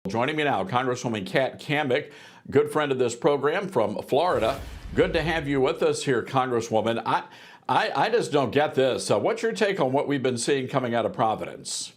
Joining me now, Congresswoman Cammack, good friend of this program from Florida. Good to have you with us here, Congresswoman. I just don't get this. What's your take on what we've been seeing coming out of Providence?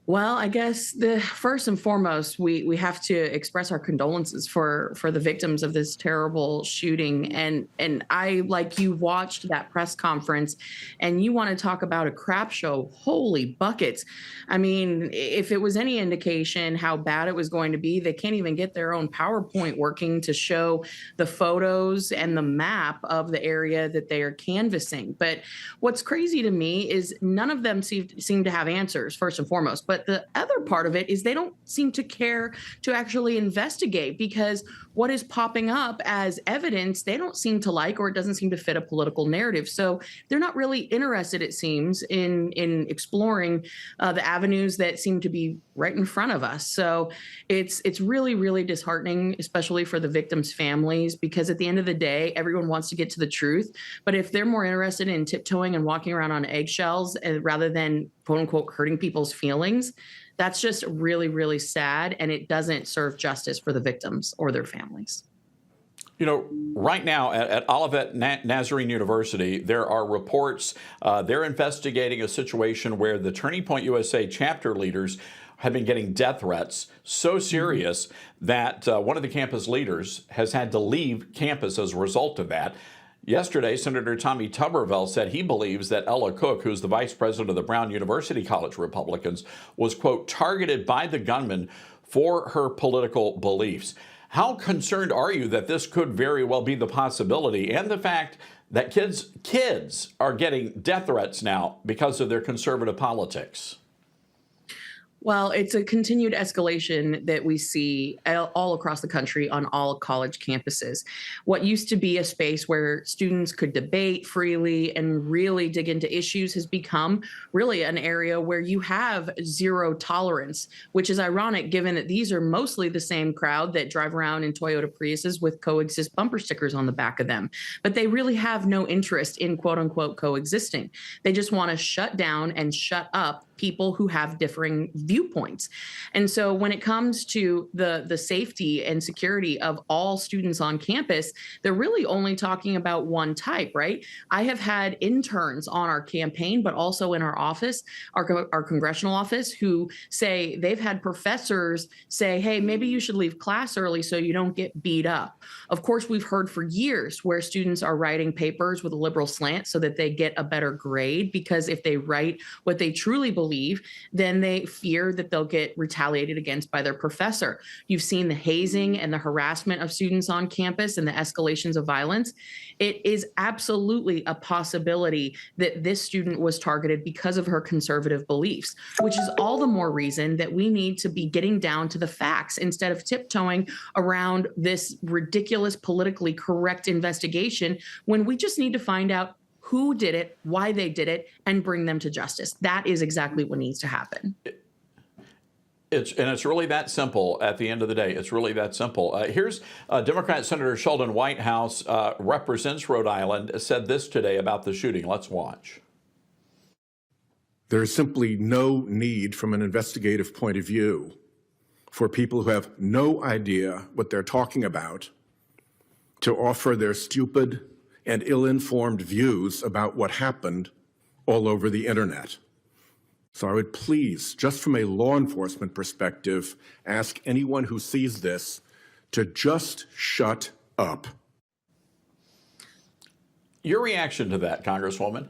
Well, I guess the first and foremost, we have to express our condolences for the victims of this terrible shooting. And I, like you, watched that press conference, and you want to talk about a crap show. Holy buckets. I mean, if it was any indication how bad it was going to be, they can't even get their own PowerPoint working to show the photos and the map of the area that they are canvassing. But what's crazy to me is none of them seem to have answers, first and foremost. But the other part of it is they don't seem to care to actually investigate, because what is popping up as evidence they don't seem to like, or it doesn't seem to fit a political narrative. So they're not really interested, it seems, in exploring the avenues that seem to be right in front of us. So it's really, really disheartening, especially for the victims' families, because at the end of the day, everyone wants to get to the truth. But if they're more interested in tiptoeing and walking around on eggshells rather than, quote unquote, hurting people's feelings, that's just really, really sad, and it doesn't serve justice for the victims or their families. You know, right now at Olivet Nazarene University, there are reports they're investigating a situation where the Turning Point USA chapter leaders have been getting death threats so serious that one of the campus leaders has had to leave campus as a result of that. Yesterday, Senator Tommy Tuberville said he believes that Ella Cook, who's the vice president of the Brown University College Republicans, was, quote, targeted by the gunman for her political beliefs. How concerned are you that this could very well be the possibility, and the fact that kids are getting death threats now because of their conservative politics? Well, it's a continued escalation that we see all across the country on all college campuses. What used to be a space where students could debate freely and really dig into issues has become really an area where you have zero tolerance, which is ironic given that these are mostly the same crowd that drive around in Toyota Priuses with coexist bumper stickers on the back of them. But they really have no interest in, quote unquote, coexisting. They just want to shut down and shut up people who have differing viewpoints. And so when it comes to the safety and security of all students on campus, they're really only talking about one type, right? I have had interns on our campaign, but also in our office, our congressional office, who say they've had professors say, hey, maybe you should leave class early so you don't get beat up. Of course, we've heard for years where students are writing papers with a liberal slant so that they get a better grade, because if they write what they truly believe, then they fear that they'll get retaliated against by their professor. You've seen the hazing and the harassment of students on campus and the escalations of violence. It is absolutely a possibility that this student was targeted because of her conservative beliefs, which is all the more reason that we need to be getting down to the facts instead of tiptoeing around this ridiculous, politically correct investigation, when we just need to find out who did it, why they did it, and bring them to justice. That is exactly what needs to happen. It's really that simple at the end of the day. It's really that simple. Here's Democrat Senator Sheldon Whitehouse, represents Rhode Island, said this today about the shooting. Let's watch. There is simply no need from an investigative point of view for people who have no idea what they're talking about to offer their stupid and ill-informed views about what happened all over the internet. So I would please, just from a law enforcement perspective, ask anyone who sees this to just shut up. Your reaction to that, Congresswoman?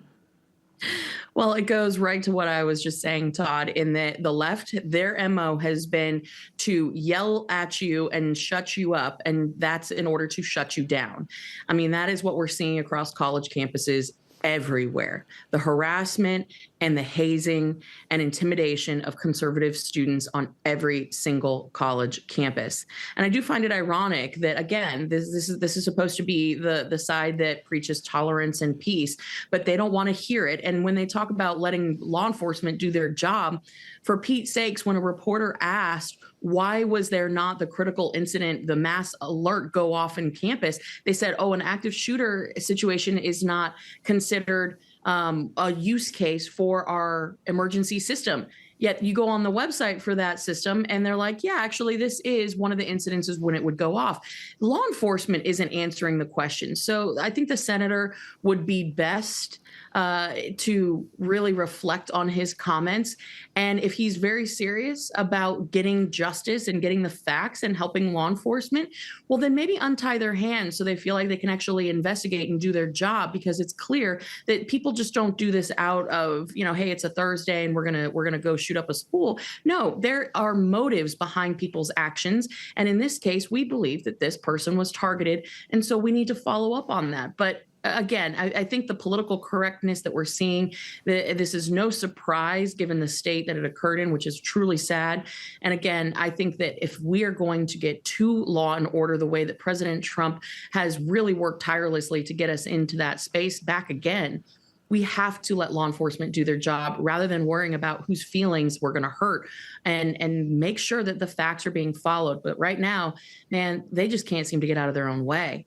Well, it goes right to what I was just saying, Todd, in that the left, their MO has been to yell at you and shut you up, and that's in order to shut you down. I mean, that is what we're seeing across college campuses everywhere. The harassment and the hazing and intimidation of conservative students on every single college campus. And I do find it ironic that, again, this is supposed to be the side that preaches tolerance and peace, but they don't want to hear it. And when they talk about letting law enforcement do their job, for Pete's sakes, when a reporter asked, why was there not the critical incident, the mass alert go off in campus, they said, oh, an active shooter situation is not considered a use case for our emergency system. Yet you go on the website for that system and they're like, yeah, actually, this is one of the incidences when it would go off. Law enforcement isn't answering the question. So I think the senator would be best to really reflect on his comments. And if he's very serious about getting justice and getting the facts and helping law enforcement, well, then maybe untie their hands so they feel like they can actually investigate and do their job, because it's clear that people just don't do this out of, hey, it's a Thursday and we're gonna go shoot up a school. No, there are motives behind people's actions. And in this case, we believe that this person was targeted. And so we need to follow up on that. But again, I think the political correctness that we're seeing, this is no surprise given the state that it occurred in, which is truly sad. And again, I think that if we are going to get to law and order the way that President Trump has really worked tirelessly to get us into that space back again, we have to let law enforcement do their job rather than worrying about whose feelings we're going to hurt, and make sure that the facts are being followed. But right now, man, they just can't seem to get out of their own way.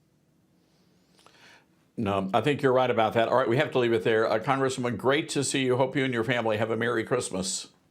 No, I think you're right about that. All right, we have to leave it there. Congresswoman, great to see you. Hope you and your family have a Merry Christmas.